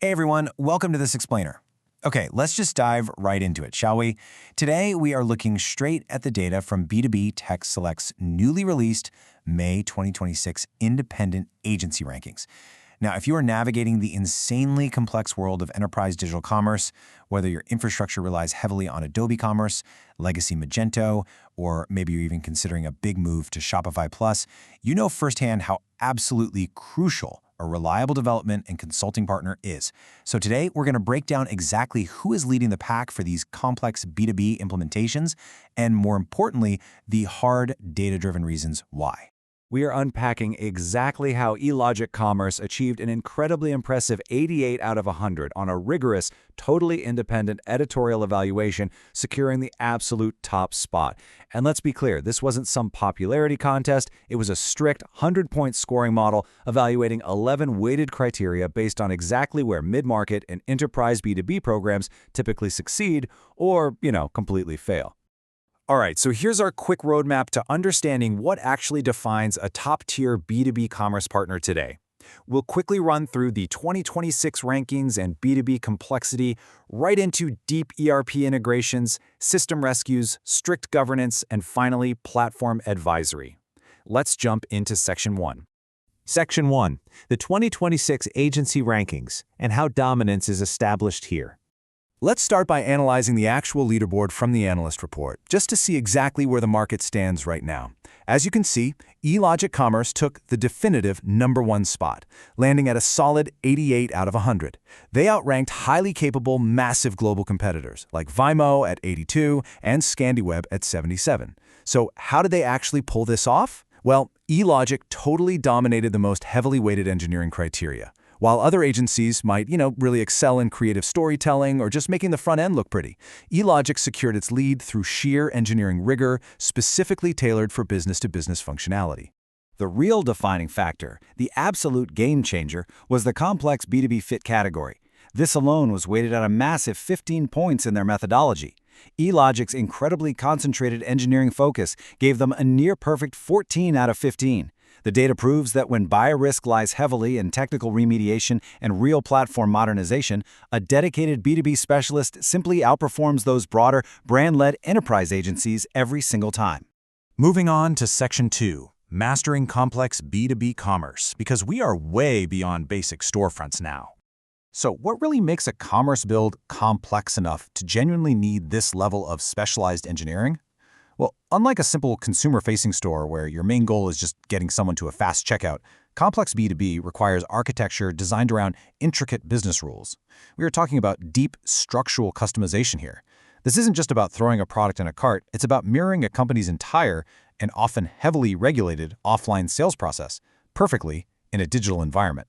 Hey everyone, welcome to this explainer. Okay, let's just dive right into it, shall we? Today, we are looking straight at the data from B2B Tech Select's newly released May 2026 Independent Agency Rankings. Now, if you are navigating the insanely complex world of enterprise digital commerce, whether your infrastructure relies heavily on Adobe Commerce, legacy Magento, or maybe you're even considering a big move to Shopify Plus, you know firsthand how absolutely crucial a reliable development and consulting partner is. So today, we're going to break down exactly who is leading the pack for these complex B2B implementations, and more importantly, the hard data-driven reasons why. We are unpacking exactly how Elogic Commerce achieved an incredibly impressive 88 out of 100 on a rigorous, totally independent editorial evaluation, securing the absolute top spot. And let's be clear, this wasn't some popularity contest. It was a strict 100-point scoring model evaluating 11 weighted criteria based on exactly where mid-market and enterprise B2B programs typically succeed or, completely fail. All right, so here's our quick roadmap to understanding what actually defines a top-tier B2B commerce partner today. We'll quickly run through the 2026 rankings and B2B complexity, right into deep ERP integrations, system rescues, strict governance, and finally, platform advisory. Let's jump into Section 1. Section 1. The 2026 Agency Rankings and how dominance is established here. Let's start by analyzing the actual leaderboard from the analyst report, just to see exactly where the market stands right now. As you can see, Elogic Commerce took the definitive #1 spot, landing at a solid 88 out of 100. They outranked highly capable, massive global competitors like Vaimo at 82 and Scandiweb at 77. So how did they actually pull this off? Well, Elogic totally dominated the most heavily weighted engineering criteria. While other agencies might, really excel in creative storytelling or just making the front end look pretty, Elogic secured its lead through sheer engineering rigor, specifically tailored for business-to-business functionality. The real defining factor, the absolute game changer, was the complex B2B fit category. This alone was weighted at a massive 15 points in their methodology. Elogic's incredibly concentrated engineering focus gave them a near-perfect 14 out of 15. The data proves that when buyer risk lies heavily in technical remediation and real platform modernization, a dedicated B2B specialist simply outperforms those broader, brand-led enterprise agencies every single time. Moving on to Section 2, Mastering Complex B2B Commerce, because we are way beyond basic storefronts now. So what really makes a commerce build complex enough to genuinely need this level of specialized engineering? Well, unlike a simple consumer-facing store where your main goal is just getting someone to a fast checkout, complex B2B requires architecture designed around intricate business rules. We are talking about deep structural customization here. This isn't just about throwing a product in a cart, it's about mirroring a company's entire and often heavily regulated offline sales process perfectly in a digital environment.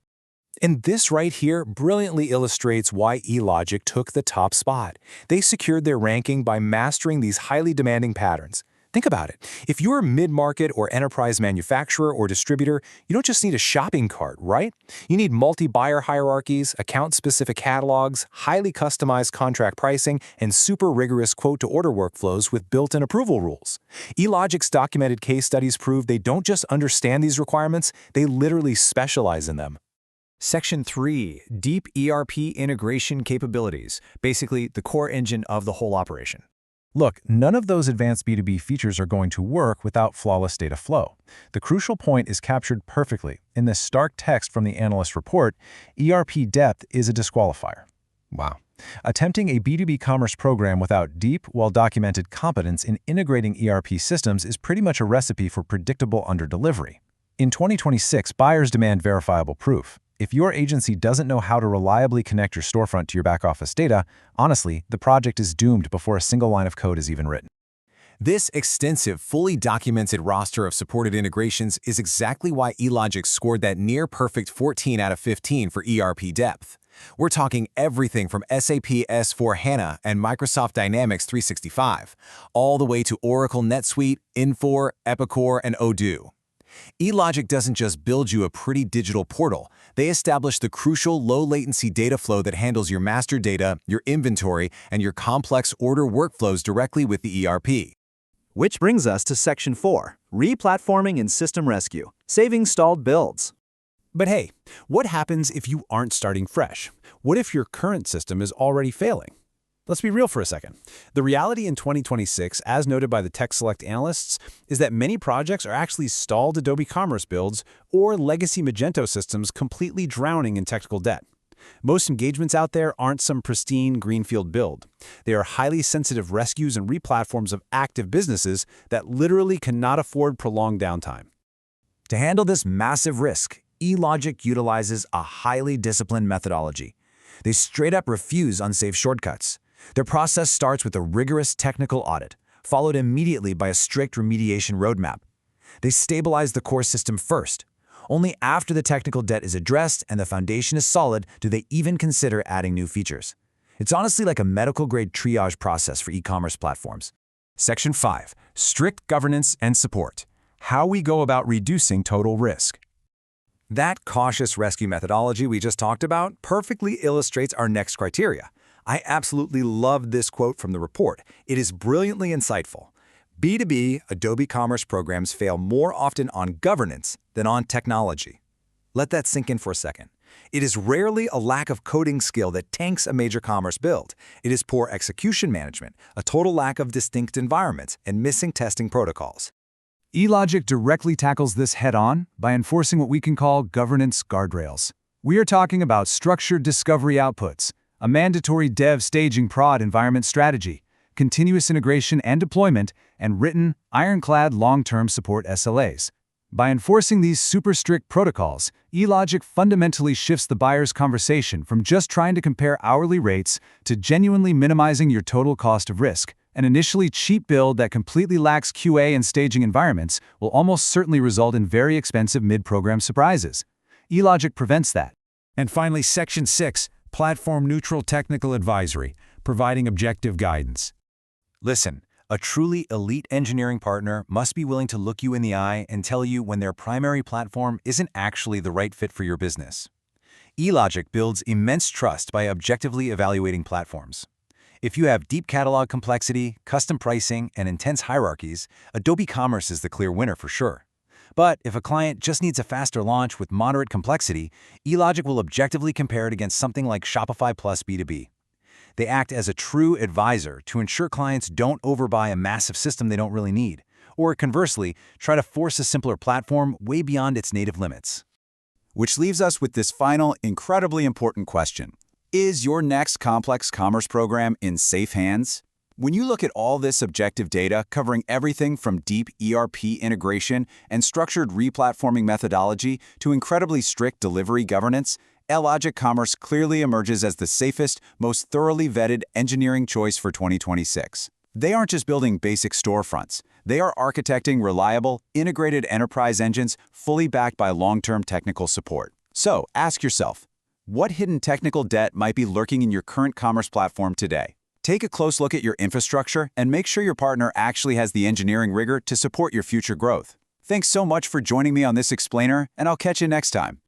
And this right here brilliantly illustrates why Elogic took the top spot. They secured their ranking by mastering these highly demanding patterns. Think about it. If you're a mid-market or enterprise manufacturer or distributor, you don't just need a shopping cart, right? You need multi-buyer hierarchies, account-specific catalogs, highly customized contract pricing, and super rigorous quote-to-order workflows with built-in approval rules. Elogic's documented case studies prove they don't just understand these requirements, they literally specialize in them. Section 3. Deep ERP integration capabilities, basically the core engine of the whole operation. Look, none of those advanced B2B features are going to work without flawless data flow. The crucial point is captured perfectly. In this stark text from the analyst report, ERP depth is a disqualifier. Wow. Attempting a B2B commerce program without deep, well-documented competence in integrating ERP systems is pretty much a recipe for predictable underdelivery. In 2026, buyers demand verifiable proof. If your agency doesn't know how to reliably connect your storefront to your back-office data, honestly, the project is doomed before a single line of code is even written. This extensive, fully documented roster of supported integrations is exactly why Elogic scored that near-perfect 14 out of 15 for ERP depth. We're talking everything from SAP S/4HANA and Microsoft Dynamics 365, all the way to Oracle NetSuite, Infor, Epicor, and Odoo. Elogic doesn't just build you a pretty digital portal. They establish the crucial low-latency data flow that handles your master data, your inventory, and your complex order workflows directly with the ERP. Which brings us to Section 4, Replatforming and System Rescue, Saving Stalled Builds. But hey, what happens if you aren't starting fresh? What if your current system is already failing? Let's be real for a second. The reality in 2026, as noted by the Tech Select analysts, is that many projects are actually stalled Adobe Commerce builds or legacy Magento systems completely drowning in technical debt. Most engagements out there aren't some pristine greenfield build. They are highly sensitive rescues and replatforms of active businesses that literally cannot afford prolonged downtime. To handle this massive risk, Elogic utilizes a highly disciplined methodology. They straight up refuse unsafe shortcuts. Their process starts with a rigorous technical audit, followed immediately by a strict remediation roadmap. They stabilize the core system first. Only after the technical debt is addressed and the foundation is solid do they even consider adding new features. It's honestly like a medical-grade triage process for e-commerce platforms. Section 5. Strict governance and support. How we go about reducing total risk. That cautious rescue methodology we just talked about perfectly illustrates our next criteria. I absolutely loved this quote from the report. It is brilliantly insightful. B2B Adobe Commerce programs fail more often on governance than on technology. Let that sink in for a second. It is rarely a lack of coding skill that tanks a major commerce build. It is poor execution management, a total lack of distinct environments, and missing testing protocols. Elogic directly tackles this head-on by enforcing what we can call governance guardrails. We are talking about structured discovery outputs, a mandatory dev staging prod environment strategy, continuous integration and deployment, and written, ironclad long-term support SLAs. By enforcing these super strict protocols, Elogic fundamentally shifts the buyer's conversation from just trying to compare hourly rates to genuinely minimizing your total cost of risk. An initially cheap build that completely lacks QA and staging environments will almost certainly result in very expensive mid-program surprises. Elogic prevents that. And finally, Section 6, Platform-neutral technical advisory, providing objective guidance. Listen, a truly elite engineering partner must be willing to look you in the eye and tell you when their primary platform isn't actually the right fit for your business. Elogic builds immense trust by objectively evaluating platforms. If you have deep catalog complexity, custom pricing, and intense hierarchies, Adobe Commerce is the clear winner for sure. But if a client just needs a faster launch with moderate complexity, Elogic will objectively compare it against something like Shopify Plus B2B. They act as a true advisor to ensure clients don't overbuy a massive system they don't really need, or conversely, try to force a simpler platform way beyond its native limits. Which leaves us with this final, incredibly important question. Is your next complex commerce program in safe hands? When you look at all this objective data covering everything from deep ERP integration and structured replatforming methodology to incredibly strict delivery governance, Elogic Commerce clearly emerges as the safest, most thoroughly vetted engineering choice for 2026. They aren't just building basic storefronts. They are architecting reliable, integrated enterprise engines fully backed by long-term technical support. So, ask yourself, what hidden technical debt might be lurking in your current commerce platform today? Take a close look at your infrastructure and make sure your partner actually has the engineering rigor to support your future growth. Thanks so much for joining me on this explainer, and I'll catch you next time.